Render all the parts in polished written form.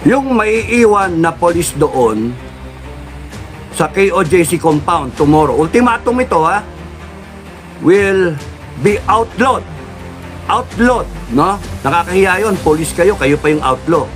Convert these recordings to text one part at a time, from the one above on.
Yung maiiwan na polis doon sa KOJC compound tomorrow, ultimatum ito will be outlawed. Outlawed, no? Nakakahiya yun, polis kayo, kayo pa yung outlaw.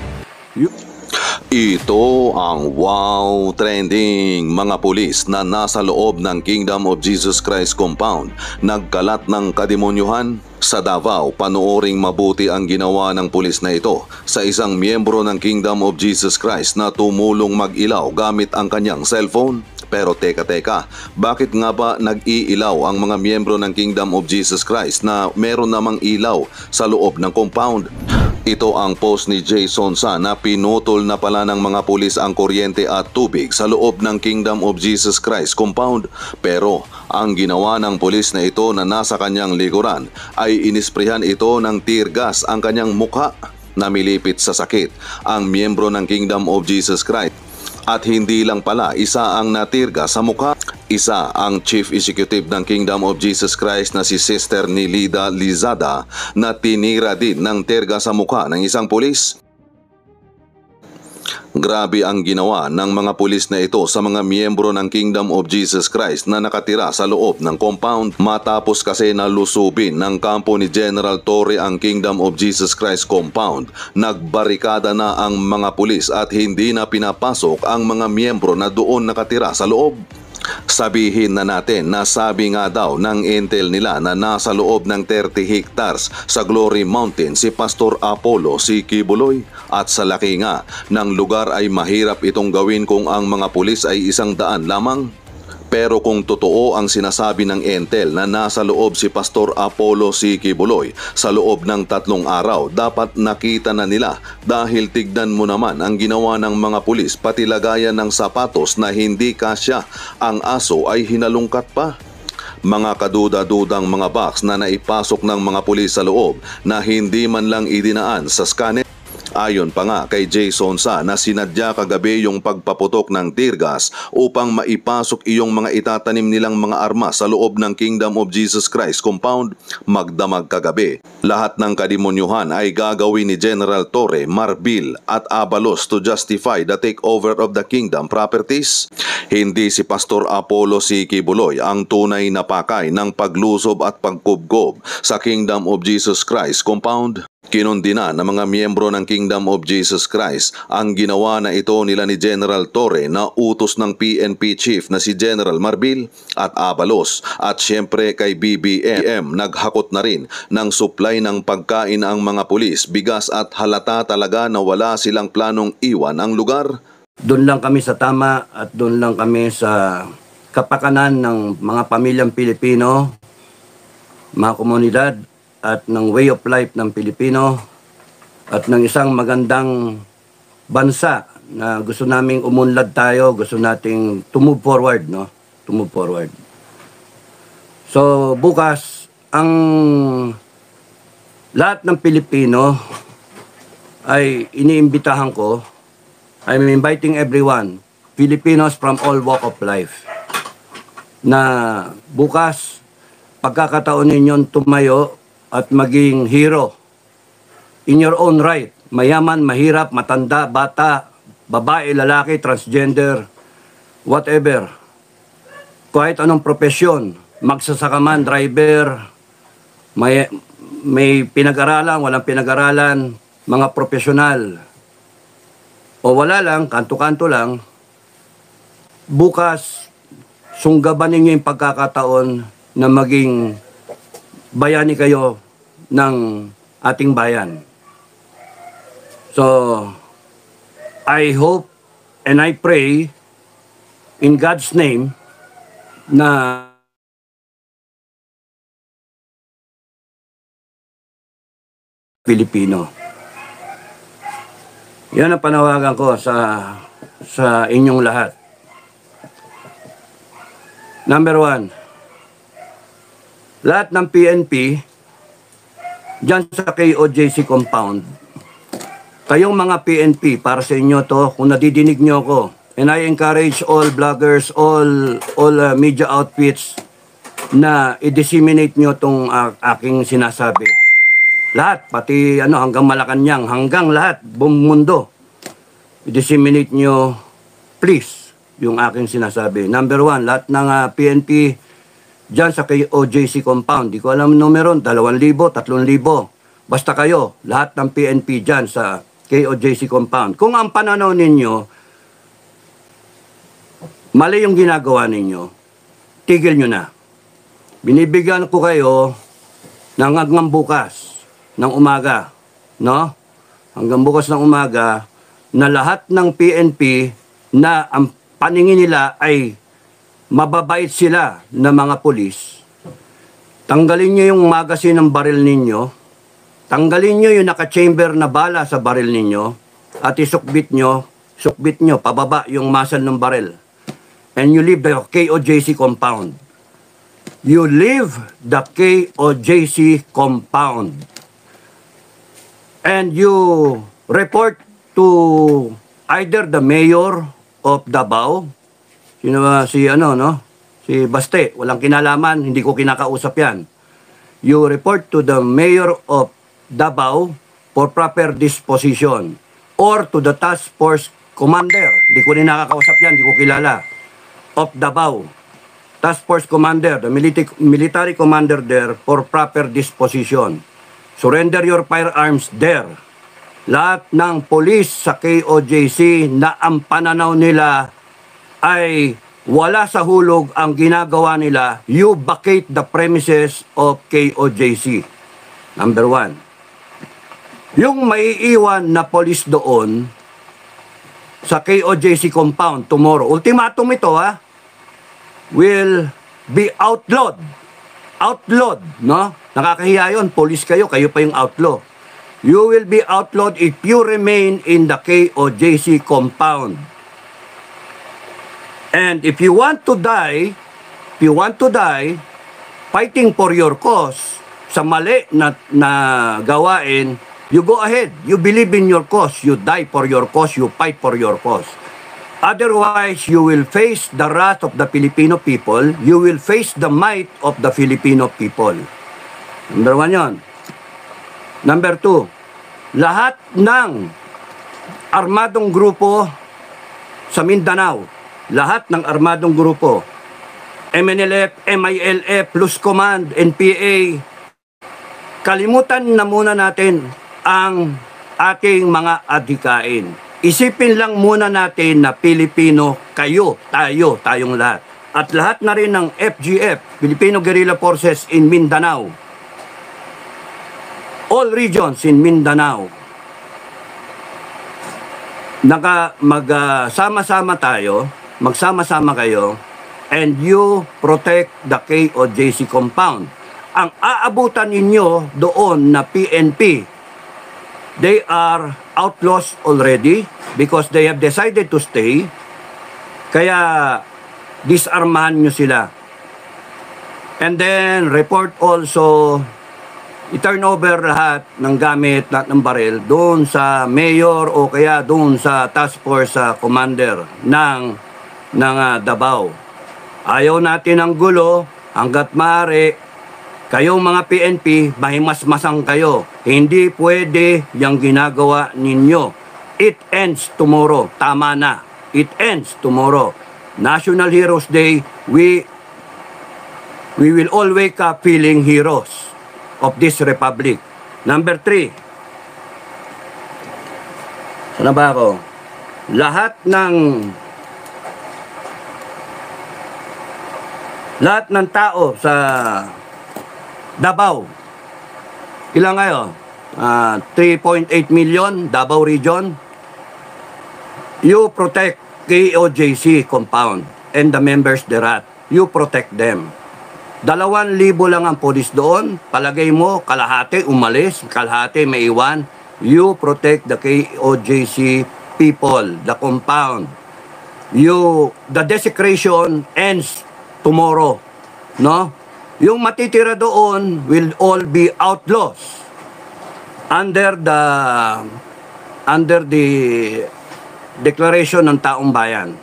Ito ang wow trending. Mga pulis na nasa loob ng Kingdom of Jesus Christ compound nagkalat ng kademonyuhan. Sa Davao, panooring mabuti ang ginawa ng pulis na ito sa isang miyembro ng Kingdom of Jesus Christ na tumulong mag-ilaw gamit ang kanyang cellphone. Pero teka, bakit nga ba nag-iilaw ang mga miyembro ng Kingdom of Jesus Christ na meron namang ilaw sa loob ng compound? Ito ang post ni Jason Sa na pinutol na pala ng mga pulis ang kuryente at tubig sa loob ng Kingdom of Jesus Christ compound. Pero ang ginawa ng pulis na ito na nasa kanyang likuran ay inisprehan ito ng tear gas ang kanyang mukha. Namilipit sa sakit ang miyembro ng Kingdom of Jesus Christ. At hindi lang pala isa ang natirga sa mukha. Isa ang Chief Executive ng Kingdom of Jesus Christ na si Sister Nilida Lizada na tinira din ng terga sa mukha ng isang pulis. Grabe ang ginawa ng mga pulis na ito sa mga miyembro ng Kingdom of Jesus Christ na nakatira sa loob ng compound matapos kasi nalusubin ng kampo ni General Torre ang Kingdom of Jesus Christ compound. Nagbarikada na ang mga pulis at hindi na pinapasok ang mga miyembro na doon nakatira sa loob. Sabihin na natin na sabi nga daw ng intel nila na nasa loob ng 30 hectares sa Glory Mountain si Pastor Apollo Siki Buloy at sa laki nga ng lugar ay mahirap itong gawin kung ang mga pulis ay 100 lamang. Pero kung totoo ang sinasabi ng intel na nasa loob si Pastor Apollo Siki Buloy sa loob ng 3 araw, dapat nakita na nila dahil tignan mo naman ang ginawa ng mga pulis pati lagayan ng sapatos na hindi kasya. Ang aso ay hinalungkat pa. Mga kaduda-dudang mga box na naipasok ng mga pulis sa loob na hindi man lang idinaan sa scanner. Ayon pa nga kay Jason Sa na sinadya kagabi yung pagpaputok ng tear gas upang maipasok iyong mga itatanim nilang mga armas sa loob ng Kingdom of Jesus Christ compound magdamag kagabi. Lahat ng kademonyuhan ay gagawin ni General Torre, Marbil at Abalos to justify the takeover of the kingdom properties. Hindi si Pastor Apollo Siki Buloy ang tunay na pakay ng paglusob at pagkubgob sa Kingdom of Jesus Christ compound. Kinundina ng mga miyembro ng Kingdom of Jesus Christ ang ginawa na ito nila ni General Torre na utos ng PNP Chief na si General Marbil at Abalos at syempre kay BBM. Naghakot na rin ng supply ng pagkain ang mga pulis, bigas at halata talaga na wala silang planong iwan ang lugar. Doon lang kami sa tama at doon lang kami sa kapakanan ng mga pamilyang Pilipino, mga komunidad, at ng way of life ng Pilipino at ng isang magandang bansa na gusto naming umunlad tayo, gusto nating to move forward, no? To move forward. So, bukas, ang lahat ng Pilipino ay iniimbitahan ko, I'm inviting everyone, Filipinos from all walk of life, na bukas, pagkakataon ninyong tumayo at maging hero in your own right. Mayaman, mahirap, matanda, bata, babae, lalaki, transgender, whatever. Kahit anong profesyon, magsasaka man, driver, may pinag-aralan, walang pinag-aralan, mga profesional, o wala lang, kanto-kanto lang, bukas, sunggaban ninyo yung pagkakataon na maging bayani kayo ng ating bayan. So, I hope and I pray in God's name na Pilipino. Yan ang panawagan ko sa inyong lahat. Number 1, lahat ng PNP dyan sa KOJC compound, kayong mga PNP, para sa inyo to, kung nadidinig nyo ako, and I encourage all vloggers, all media outfits na i-disseminate nyo tong aking sinasabi. Lahat, pati hanggang Malacanang, hanggang lahat, buong mundo. i-disseminate nyo, please, yung aking sinasabi. Number one, lahat ng PNP dyan sa KOJC compound, di ko alam numeron, 2,000, 3,000. Basta kayo, lahat ng PNP dyan sa KOJC compound. Kung ang pananaw ninyo, mali yung ginagawa ninyo, tigil nyo na. Binibigyan ko kayo ng hanggang bukas ng umaga, no? Hanggang bukas ng umaga na lahat ng PNP na ang paningin nila ay mababait sila na mga pulis. Tanggalin nyo yung magazine ng baril ninyo, tanggalin nyo yung naka-chamber na bala sa baril ninyo, at sukbit nyo pababa yung muscle ng baril. And you leave the KOJC compound. You leave the KOJC compound. And you report to either the mayor of Davao, si Baste, walang kinalaman, hindi ko kinakausap yan. You report to the mayor of Davao for proper disposition, or to the task force commander, hindi ko rin nakakausap yan, hindi ko kilala, of Davao, task force commander, the military commander there for proper disposition. Surrender your firearms there. Lahat ng police sa KOJC na ang pananaw nila ay wala sa hulog ang ginagawa nila, you vacate the premises of KOJC. Number one. Yung maiiwan na police doon sa KOJC compound tomorrow, ultimatum ito will be outlawed. Outlawed, no? Nakakahiya yun, police kayo pa yung outlaw. You will be outlawed if you remain in the KOJC compound. And if you want to die, fighting for your cause, sa mali na gawain, you go ahead. You believe in your cause. You die for your cause. You fight for your cause. Otherwise, you will face the wrath of the Filipino people. You will face the might of the Filipino people. Number one yon. Number two, lahat ng armadong grupo sa Mindanao, lahat ng armadong grupo, MNLF, MILF, Plus Command, NPA, kalimutan na muna natin ang ating mga adhikain. Isipin lang muna natin na Pilipino kayo, tayong lahat. At lahat na rin ng FGF, Filipino Guerrilla Forces in Mindanao. All regions in Mindanao. Magsama-sama kayo, and you protect the KOJC compound. Ang aabutan ninyo doon na PNP, they are outlaws already because they have decided to stay. Kaya disarmahan nyo sila. And then report also, i-turn over lahat ng gamit, lahat ng baril doon sa mayor o kaya doon sa task force commander ng Davao. Ayaw natin ng gulo hanggat maaari. Kayong mga PNP, mahimasmasang kayo. Hindi pwede yung ginagawa ninyo. It ends tomorrow. Tama na. It ends tomorrow. National Heroes Day, we will all wake up feeling heroes of this republic. Number 3. Sana ba ako? Lahat ng tao sa Davao, ilang kayo? 3.8 million, Davao region. You protect KOJC compound and the members thereat. You protect them. 2,000 lang ang polis doon. Palagay mo, kalahati umalis, kalahati may iwan. You protect the KOJC people, the compound. The desecration ends tomorrow. No? Yung matitira doon will all be outlaws under the declaration ng taong bayan.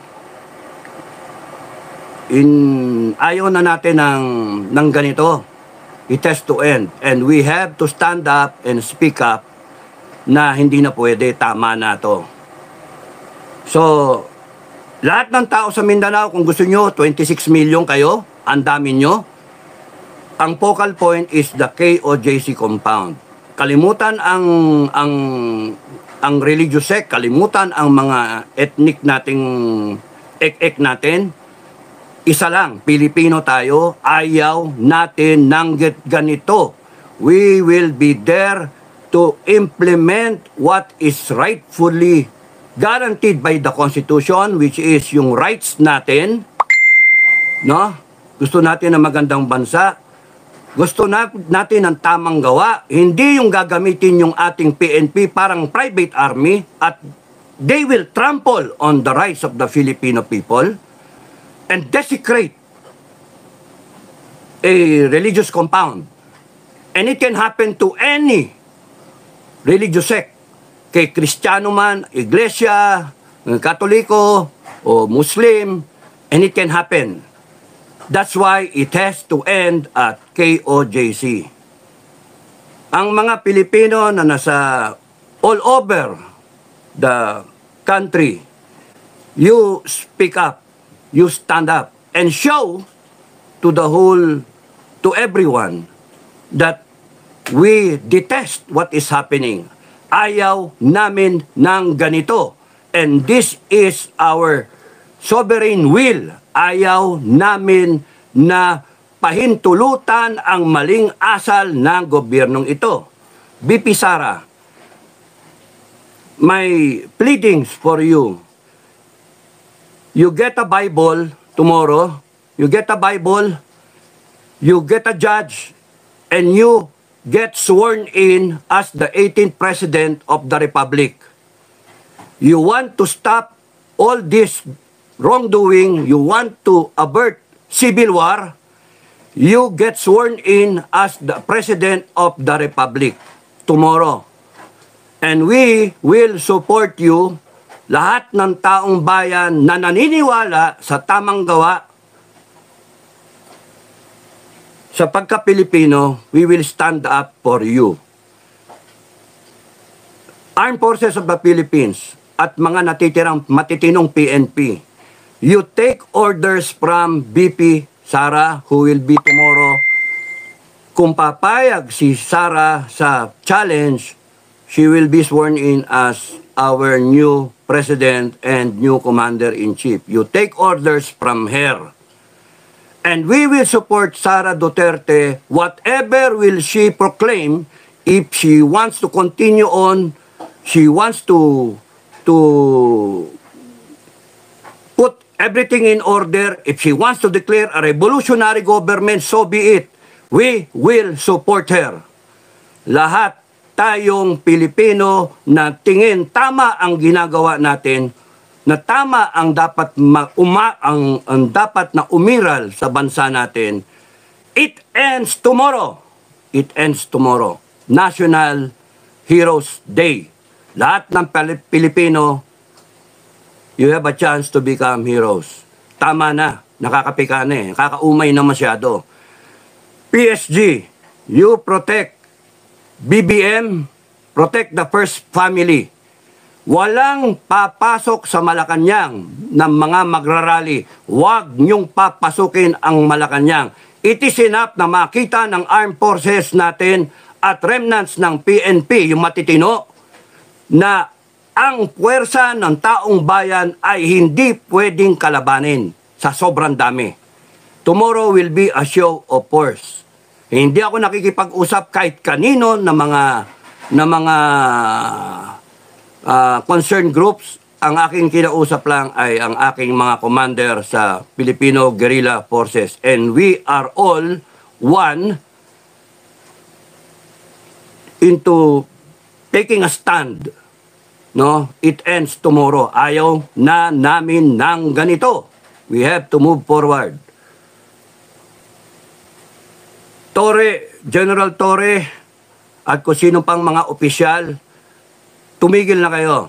Ayaw na natin ng ganito. It has to end. And we have to stand up and speak up na hindi na pwede, tama na to. So, lahat ng tao sa Mindanao, kung gusto nyo, 26 million kayo, ang dami nyo. Ang focal point is the KOJC compound. Kalimutan ang religious sect, kalimutan ang mga ethnic nating ek-ek natin. Isa lang, Pilipino tayo, ayaw natin ng ganito. We will be there to implement what is rightfully guaranteed by the Constitution, which is yung rights natin. No? Gusto natin ng magandang bansa. Gusto natin ng tamang gawa. Hindi yung gagamitin yung ating PNP parang private army at they will trample on the rights of the Filipino people and desecrate a religious compound. And it can happen to any religious sect. Kay Kristiyano man, Iglesia, Katoliko, o Muslim, and it can happen. That's why it has to end at KOJC. Ang mga Pilipino na nasa all over the country, you speak up, you stand up, and show to the whole, to everyone, that we detest what is happening. Ayaw namin ng ganito. And this is our sovereign will. Ayaw namin na pahintulutan ang maling asal ng gobyernong ito. BP Sara, my pleadings for you. You get a Bible tomorrow, you get a Bible, you get a judge, and you get sworn in as the 18th President of the Republic. You want to stop all this wrongdoing, you want to avert civil war, you get sworn in as the President of the Republic tomorrow. And we will support you, lahat ng taong bayan na naniniwala sa tamang gawa. Sa pagka-Pilipino, we will stand up for you. Armed Forces of the Philippines at mga natitirang matitinong PNP, you take orders from BP Sara, who will be tomorrow. Kung papayag si Sara sa challenge, she will be sworn in as our new President and new Commander-in-Chief. You take orders from her. And we will support Sara Duterte, whatever will she proclaim. If she wants to continue on, she wants to put everything in order. If she wants to declare a revolutionary government, so be it. We will support her. Lahat tayong Pilipino na tingin tama ang ginagawa natin, na tama ang dapat ang dapat na umiral sa bansa natin. It ends tomorrow. It ends tomorrow. National Heroes Day. Lahat ng Pilipino, you have a chance to become heroes. Tama na. Nakakapika na eh. Nakakaumay na masyado. PSG, you protect. BBM, protect the first family. Walang papasok sa Malacanang ng mga magrarally. Huwag niyong papasukin ang Malacanang. It is enough na makita ng armed forces natin at remnants ng PNP, yung matitino, na ang puwersa ng taong bayan ay hindi pwedeng kalabanin sa sobrang dami. Tomorrow will be a show of force. Hindi ako nakikipag-usap kahit kanino na mga concerned groups. Ang aking kinausap lang ay ang aking mga commander sa Filipino Guerrilla Forces. And we are all one into taking a stand. No? It ends tomorrow. Ayaw na namin ng ganito. We have to move forward. General Torre, at kung sino pang mga opisyal, tumigil na kayo.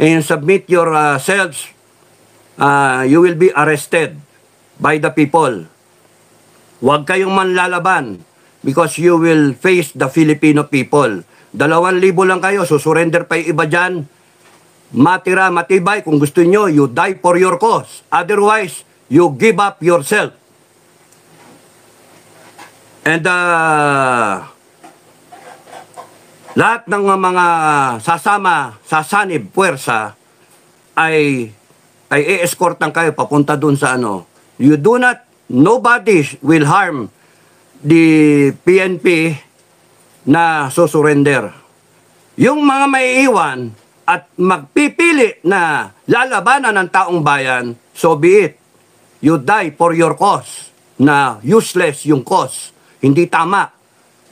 And submit yourselves. You will be arrested by the people. Huwag kayong manlalaban because you will face the Filipino people. 2,000 lang kayo, susurrender pa yung iba dyan. matira, matibay. Kung gusto nyo, you die for your cause. Otherwise, you give up yourself. And lahat ng mga sasama, sasanib, puwersa, ay i-escortan kayo papunta dun sa ano. You do not, nobody will harm the PNP na susurrender. Yung mga maiiwan at magpipili na lalabanan ng taong bayan, so be it. You die for your cause na useless yung cause. Hindi tama.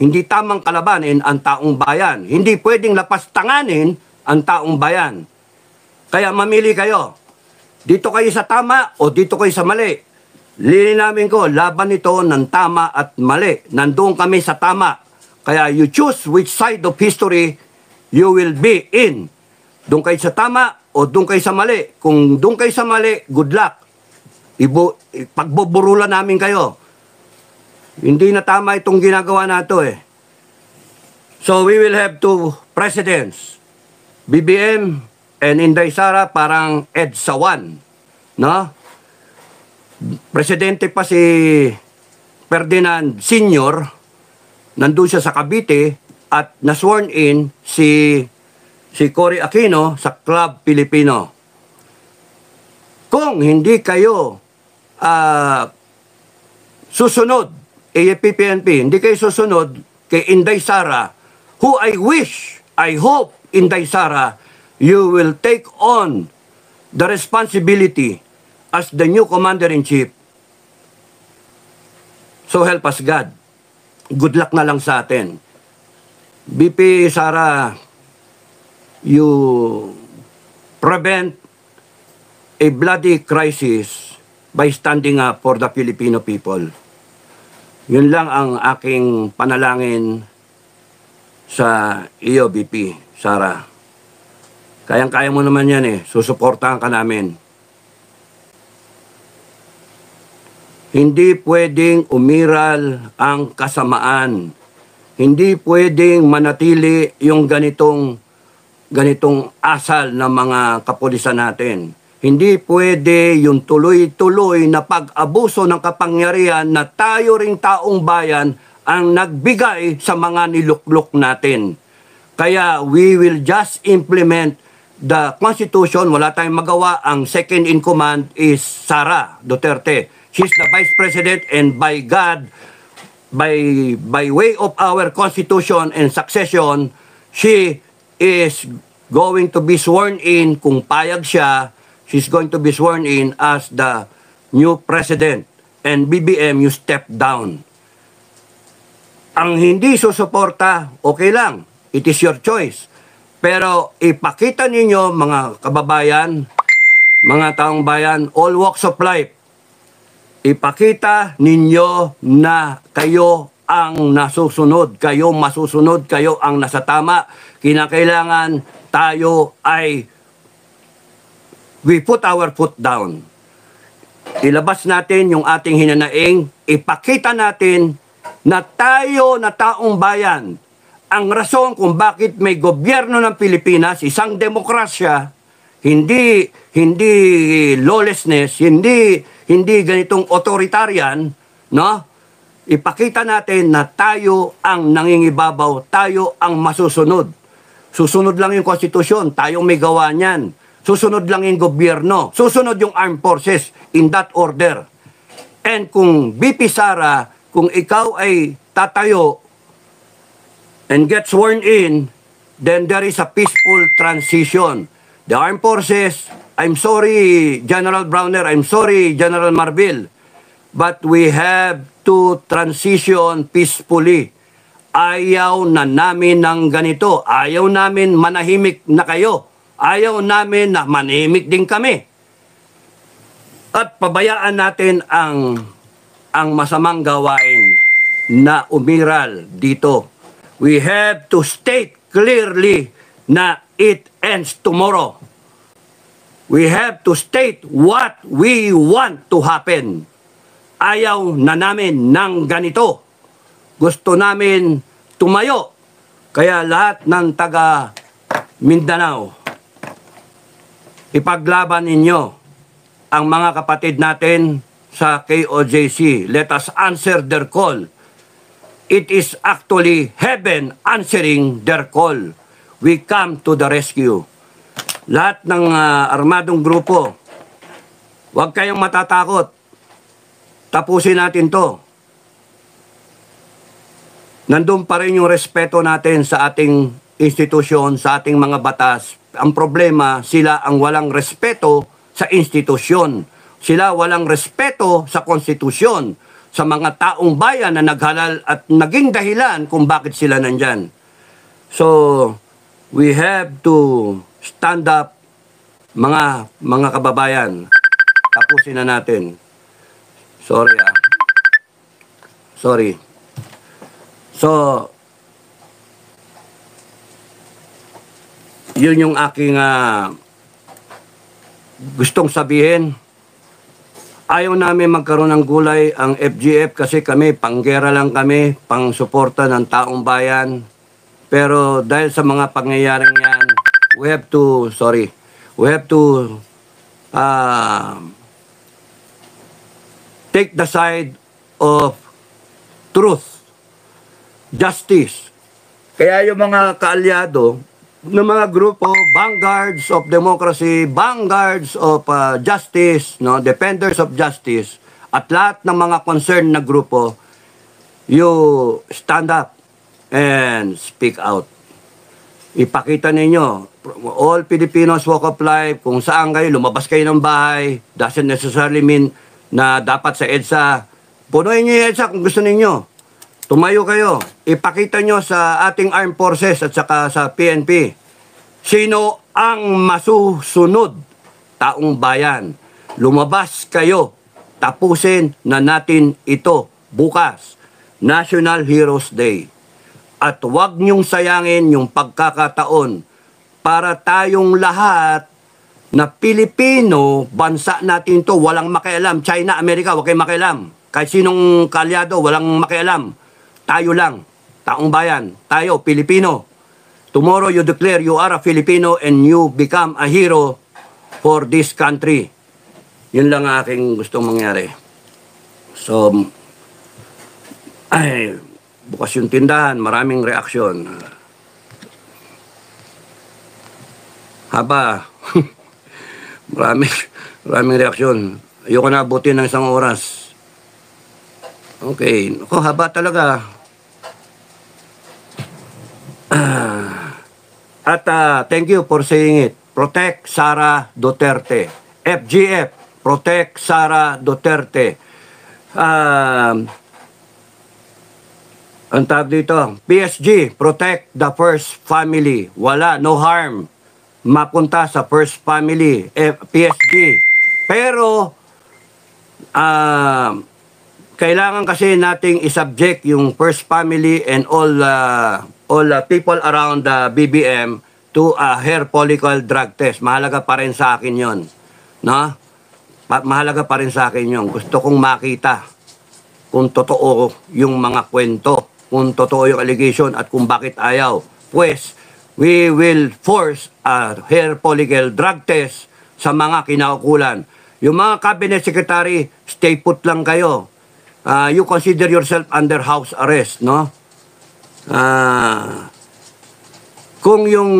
Hindi tamang kalabanin ang taong bayan. Hindi pwedeng lapastanganin ang taong bayan. Kaya mamili kayo. Dito kayo sa tama o dito kayo sa mali. Lininamin ko, laban ito ng tama at mali. Nandoon kami sa tama. Kaya you choose which side of history you will be in. Doon kayo sa tama o doon kayo sa mali. Kung doon kayo sa mali, good luck. Pagbuburulan namin kayo. Hindi na tama itong ginagawa nato eh. So we will have two presidents. BBM and Inday Sara parang EDSA 1. No? Presidente pa si Ferdinand Sr. Nandun siya sa Cavite at na-sworn in si Cory Aquino sa Club Pilipino. Kung hindi kayo susunod AFP-PNP, hindi kayo susunod kay Inday Sara, who I wish, I hope, Inday Sara, you will take on the responsibility as the new Commander-in-Chief. So help us God. Good luck na lang sa atin. BP Sara, you prevent a bloody crisis by standing up for the Filipino people. Yun lang ang aking panalangin sa iyo, BP Sara. Kayang-kaya mo naman yan eh. Susuportahan ka namin. Hindi pwedeng umiral ang kasamaan. Hindi pwedeng manatili yung ganitong asal ng mga kapulisan natin. Hindi pwede yung tuloy-tuloy na pag-abuso ng kapangyarihan na tayo ring taong bayan ang nagbigay sa mga niluklok natin. Kaya we will just implement the Constitution. Wala tayong magawa. Ang second in command is Sara Duterte. She's the Vice President and by God, by way of our Constitution and succession, she is going to be sworn in. Kung payag siya, she's going to be sworn in as the new president. And BBM, you step down. Ang hindi susuporta, okay lang. It is your choice. Pero ipakita ninyo, mga kababayan, mga taong bayan, all walks of life, ipakita ninyo na kayo ang nasusunod, kayo masusunod, kayo ang nasa tama. Kinakailangan tayo ay we put our foot down. Ilabas natin yung ating hinanaing, ipakita natin na tayo na taong bayan, ang rason kung bakit may gobyerno ng Pilipinas, isang demokrasya, hindi lawlessness, hindi ganitong authoritarian, no? Ipakita natin na tayo ang nangingibabaw, tayo ang masusunod. Susunod lang yung konstitusyon, tayong may gawa niyan. Susunod lang yung gobyerno, susunod yung armed forces in that order. And kung BP Sara, kung ikaw ay tatayo and get sworn in, then there is a peaceful transition. The armed forces, I'm sorry General Browner, I'm sorry General Marbil, but we have to transition peacefully. Ayaw na namin ng ganito. Ayaw namin manahimik na kayo. Ayaw namin na manahimik din kami. At pabayaan natin ang masamang gawain na umiral dito. We have to state clearly na it ends tomorrow. We have to state what we want to happen. Ayaw na namin ng ganito. Gusto namin tumayo. Kaya lahat ng taga Mindanao, ipaglaban ninyo ang mga kapatid natin sa KOJC. Let us answer their call. It is actually heaven answering their call. We come to the rescue. Lahat ng armadong grupo, huwag kayong matatakot. Tapusin natin to. Nandun pa rin yung respeto natin sa ating institusyon, sa ating mga batas. Ang problema, sila ang walang respeto sa institusyon. Sila walang respeto sa konstitusyon, sa mga taong bayan na naghalal at naging dahilan kung bakit sila nandyan. So, we have to stand up, mga kababayan. Tapusin na natin. Sorry. So, yun yung aking gustong sabihin. Ayaw namin magkaroon ng gulay ang FGF kasi kami, panggera lang kami, pang suporta ng taong bayan. Pero dahil sa mga pangyayaring yan, we have to take the side of truth, justice. Kaya yung mga kaalyado ng mga grupo, vanguards of democracy, vanguards of justice, no, defenders of justice, at lahat ng mga concerned na grupo, you stand up and speak out. Ipakita ninyo, all Filipinos walk of life, kung saan kayo, lumabas kayo ng bahay, doesn't necessarily mean na dapat sa EDSA. Punuin nyo yung EDSA kung gusto ninyo. Tumayo kayo. Ipakita nyo sa ating armed forces at saka sa PNP. Sino ang masusunod? Taong bayan. Lumabas kayo. Tapusin na natin ito bukas. National Heroes Day. At huwag nyong sayangin yung pagkakataon para tayong lahat na Pilipino, bansa natin to, walang makialam. China, Amerika, huwag kayong makialam. Kahit sinong kalyado, walang makialam. Tayo lang, taong bayan, tayo, Pilipino. Tomorrow you declare you are a Filipino and you become a hero for this country. Yun lang ang aking gustong mangyari. So, bukas yung tindahan, maraming reaksyon. Haba, maraming reaksyon. Ayoko na abutin ng 1 oras. Okay, ako haba talaga. At thank you for saying it. Protect Sara Duterte. FGF, protect Sara Duterte. Ang tawag dito, PSG, protect the first family. Wala, no harm. Mapunta sa first family, PSG. Pero, kailangan kasi nating isubject yung first family and all people around the BBM to a hair follicle drug test. Mahalaga pa rin sa akin yon, no? Mahalaga pa rin sa akin yon. Gusto kong makita kung totoo yung mga kwento, kung totoo yung allegation at kung bakit ayaw. Pues, we will force a hair follicle drug test sa mga kinaukulan. Yung mga cabinet secretary, stay put lang kayo. You consider yourself under house arrest, no? Kung yung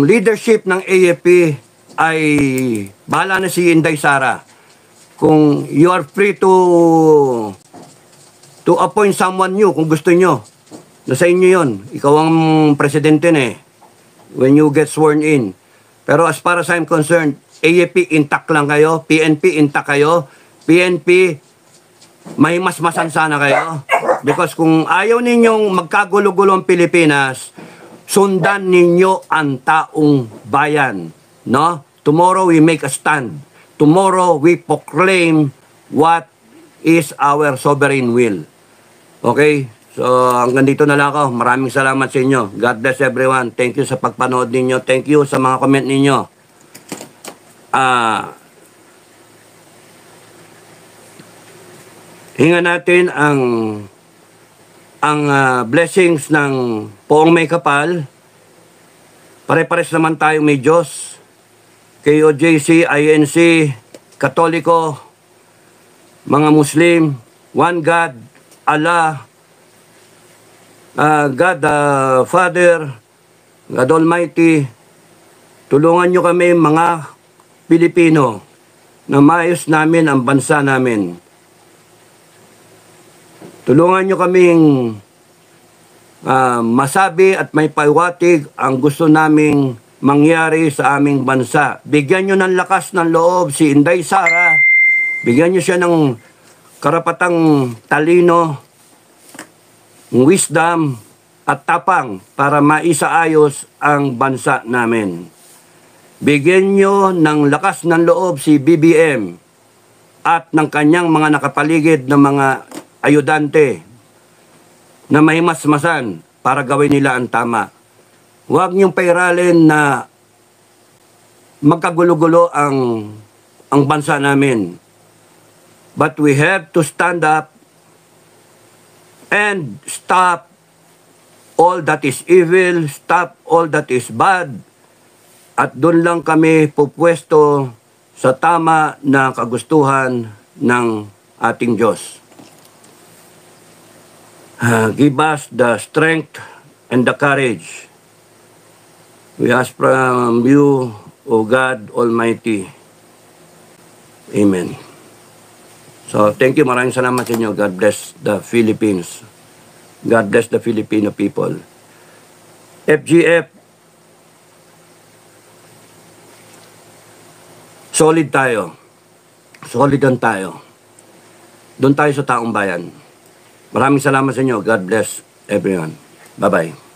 leadership ng AFP ay bahala na si Inday Sara, kung you are free to appoint someone new kung gusto nyo, nasa inyo yon. Ikaw ang presidente na when you get sworn in. Pero as far as I'm concerned, AFP intact lang kayo, PNP intact kayo, PNP may masmasan sana kayo. Because kung ayaw ninyong magkagulo-gulo ang Pilipinas, sundan ninyo ang taong bayan. No? Tomorrow we make a stand. Tomorrow we proclaim what is our sovereign will. Okay? So hanggang dito na lang ako. Maraming salamat sa inyo. God bless everyone. Thank you sa pagpanood ninyo. Thank you sa mga comment ninyo. Hinga natin ang blessings ng poong may kapal. Pare-pares naman tayo may Diyos. KOJC, INC, Katoliko, mga Muslim, one God, Allah, God the Father, God Almighty, tulungan nyo kami mga Pilipino na maayos namin ang bansa namin. Tulungan nyo kaming masabi at may paiwatig ang gusto naming mangyari sa aming bansa. Bigyan nyo ng lakas ng loob si Inday Sara. Bigyan nyo siya ng karapatang talino, wisdom at tapang para maisaayos ang bansa namin. Bigyan nyo ng lakas ng loob si BBM at ng kanyang mga nakapaligid na mga ayudante na mahimasmasan para gawin nila ang tama. Huwag niyong pairalin na magkagulo-gulo ang bansa namin. But we have to stand up and stop all that is evil, stop all that is bad, at doon lang kami pupwesto sa tama na kagustuhan ng ating Diyos. Give us the strength and the courage. We ask from you, O God Almighty. Amen. So, thank you. Maraming salamat sa inyo. God bless the Philippines. God bless the Filipino people. FGF, solid tayo. Solidan tayo. Doon tayo sa taong bayan. Maraming salamat sa inyo. God bless everyone. Bye-bye.